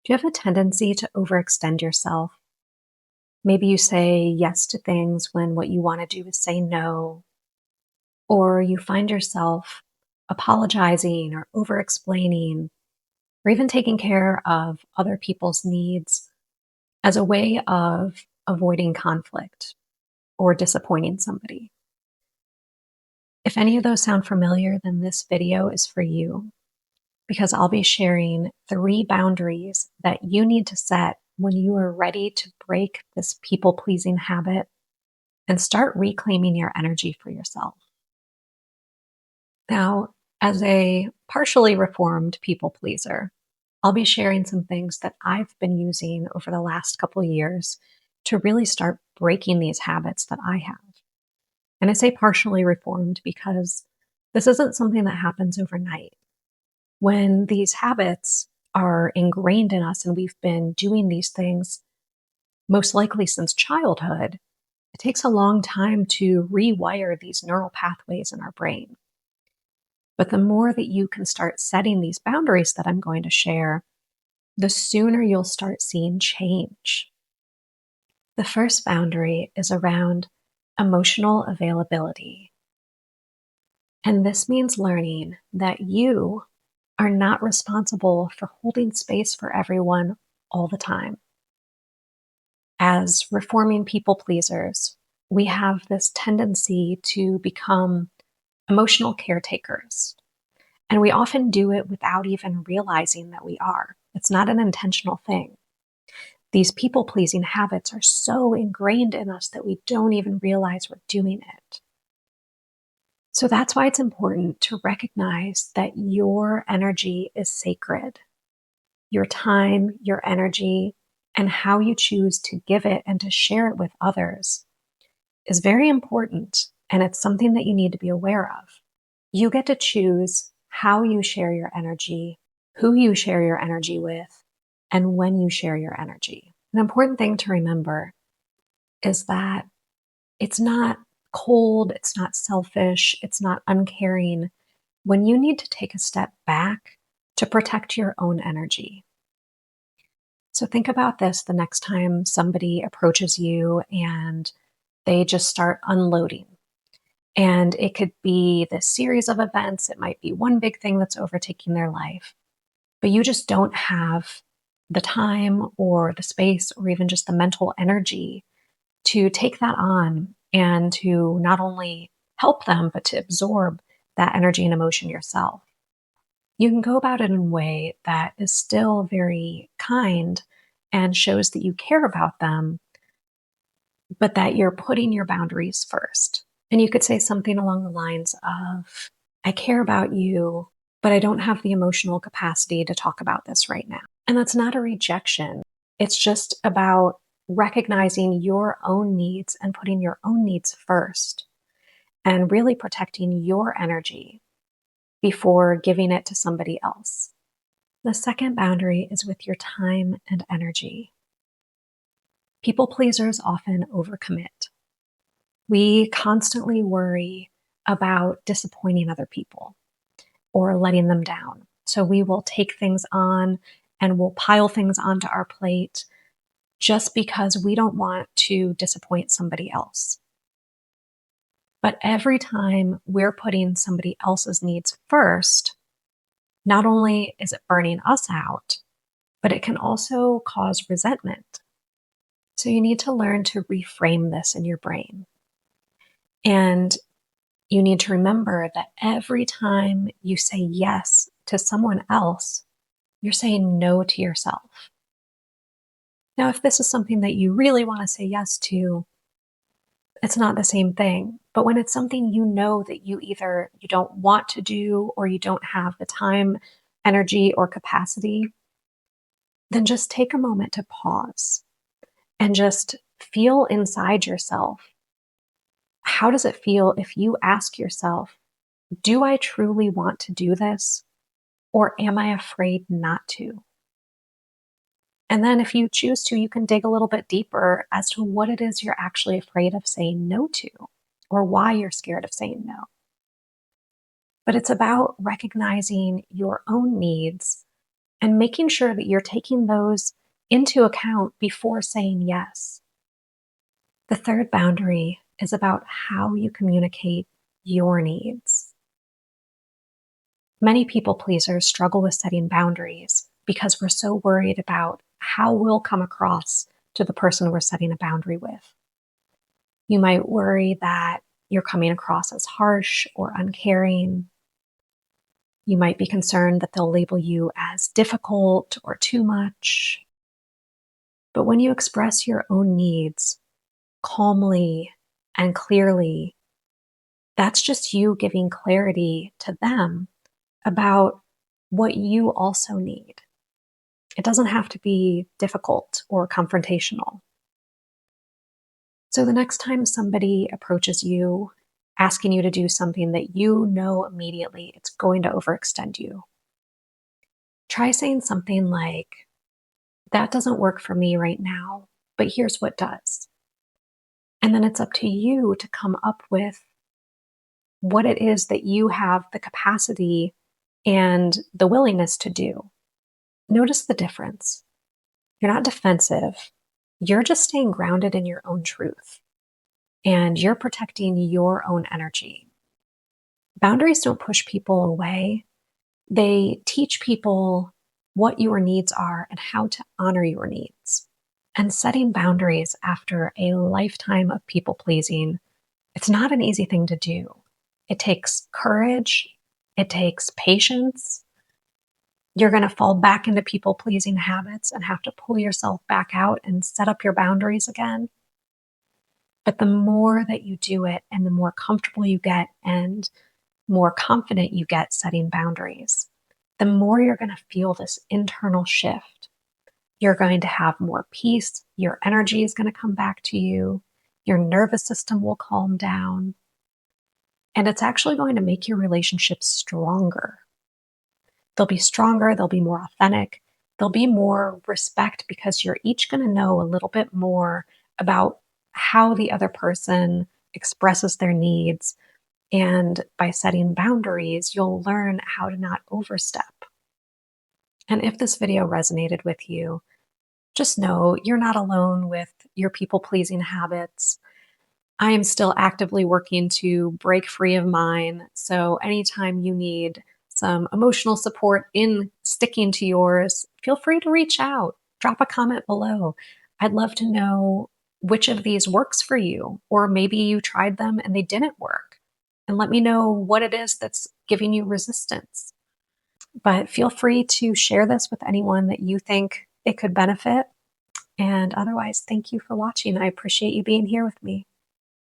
Do you have a tendency to overextend yourself? Maybe you say yes to things when what you want to do is say no, or you find yourself apologizing or overexplaining, or even taking care of other people's needs as a way of avoiding conflict or disappointing somebody. If any of those sound familiar, then this video is for you because I'll be sharing 3 boundaries that you need to set when you are ready to break this people pleasing habit and start reclaiming your energy for yourself. Now, as a partially reformed people pleaser, I'll be sharing some things that I've been using over the last couple of years to really start breaking these habits that I have. And I say partially reformed because this isn't something that happens overnight. When these habits are ingrained in us and we've been doing these things most likely since childhood, it takes a long time to rewire these neural pathways in our brain. But the more that you can start setting these boundaries that I'm going to share, the sooner you'll start seeing change. The first boundary is around emotional availability. And this means learning that you are not responsible for holding space for everyone all the time. As reforming people pleasers, we have this tendency to become emotional caretakers. And we often do it without even realizing that we are. It's not an intentional thing. These people pleasing habits are so ingrained in us that we don't even realize we're doing it. So that's why it's important to recognize that your energy is sacred. Your time, your energy, and how you choose to give it and to share it with others is very important. And it's something that you need to be aware of. You get to choose how you share your energy, who you share your energy with, and when you share your energy. An important thing to remember is that it's not cold, it's not selfish, it's not uncaring when you need to take a step back to protect your own energy. So think about this the next time somebody approaches you and they just start unloading. And it could be this series of events, it might be one big thing that's overtaking their life, but you just don't have the time or the space or even just the mental energy to take that on and to not only help them, but to absorb that energy and emotion yourself. You can go about it in a way that is still very kind and shows that you care about them, but that you're putting your boundaries first. And you could say something along the lines of, I care about you, but I don't have the emotional capacity to talk about this right now. And that's not a rejection. It's just about recognizing your own needs and putting your own needs first and really protecting your energy before giving it to somebody else. The second boundary is with your time and energy. People pleasers often overcommit. We constantly worry about disappointing other people or letting them down. So we will take things on and we'll pile things onto our plate just because we don't want to disappoint somebody else. But every time we're putting somebody else's needs first, not only is it burning us out, but it can also cause resentment. So you need to learn to reframe this in your brain. And you need to remember that every time you say yes to someone else, you're saying no to yourself. Now, if this is something that you really want to say yes to, it's not the same thing. But when it's something you know that you either you don't want to do or you don't have the time, energy, or capacity, then just take a moment to pause and just feel inside yourself. How does it feel if you ask yourself, do I truly want to do this? Or am I afraid not to? And then if you choose to, you can dig a little bit deeper as to what it is you're actually afraid of saying no to, or why you're scared of saying no. But it's about recognizing your own needs and making sure that you're taking those into account before saying yes. The third boundary is about how you communicate your needs. Many people pleasers struggle with setting boundaries because we're so worried about how we'll come across to the person we're setting a boundary with. You might worry that you're coming across as harsh or uncaring. You might be concerned that they'll label you as difficult or too much. But when you express your own needs calmly and clearly, that's just you giving clarity to them about what you also need. It doesn't have to be difficult or confrontational. So the next time somebody approaches you asking you to do something that you know immediately it's going to overextend you, try saying something like, "That doesn't work for me right now, but here's what does." And then it's up to you to come up with what it is that you have the capacity and the willingness to do. Notice the difference. You're not defensive. You're just staying grounded in your own truth and you're protecting your own energy. Boundaries don't push people away. They teach people what your needs are and how to honor your needs. And setting boundaries after a lifetime of people pleasing, it's not an easy thing to do. It takes courage. It takes patience. You're going to fall back into people pleasing habits and have to pull yourself back out and set up your boundaries again. But the more that you do it and the more comfortable you get and more confident you get setting boundaries, the more you're going to feel this internal shift. You're going to have more peace. Your energy is going to come back to you. Your nervous system will calm down. And it's actually going to make your relationships stronger. They'll be stronger. They'll be more authentic. There'll be more respect because you're each going to know a little bit more about how the other person expresses their needs. And by setting boundaries, you'll learn how to not overstep. And if this video resonated with you, just know you're not alone with your people-pleasing habits. I am still actively working to break free of mine. So anytime you need some emotional support in sticking to yours, feel free to reach out. Drop a comment below. I'd love to know which of these works for you, or maybe you tried them and they didn't work. And let me know what it is that's giving you resistance. But feel free to share this with anyone that you think it could benefit. And otherwise, thank you for watching. I appreciate you being here with me.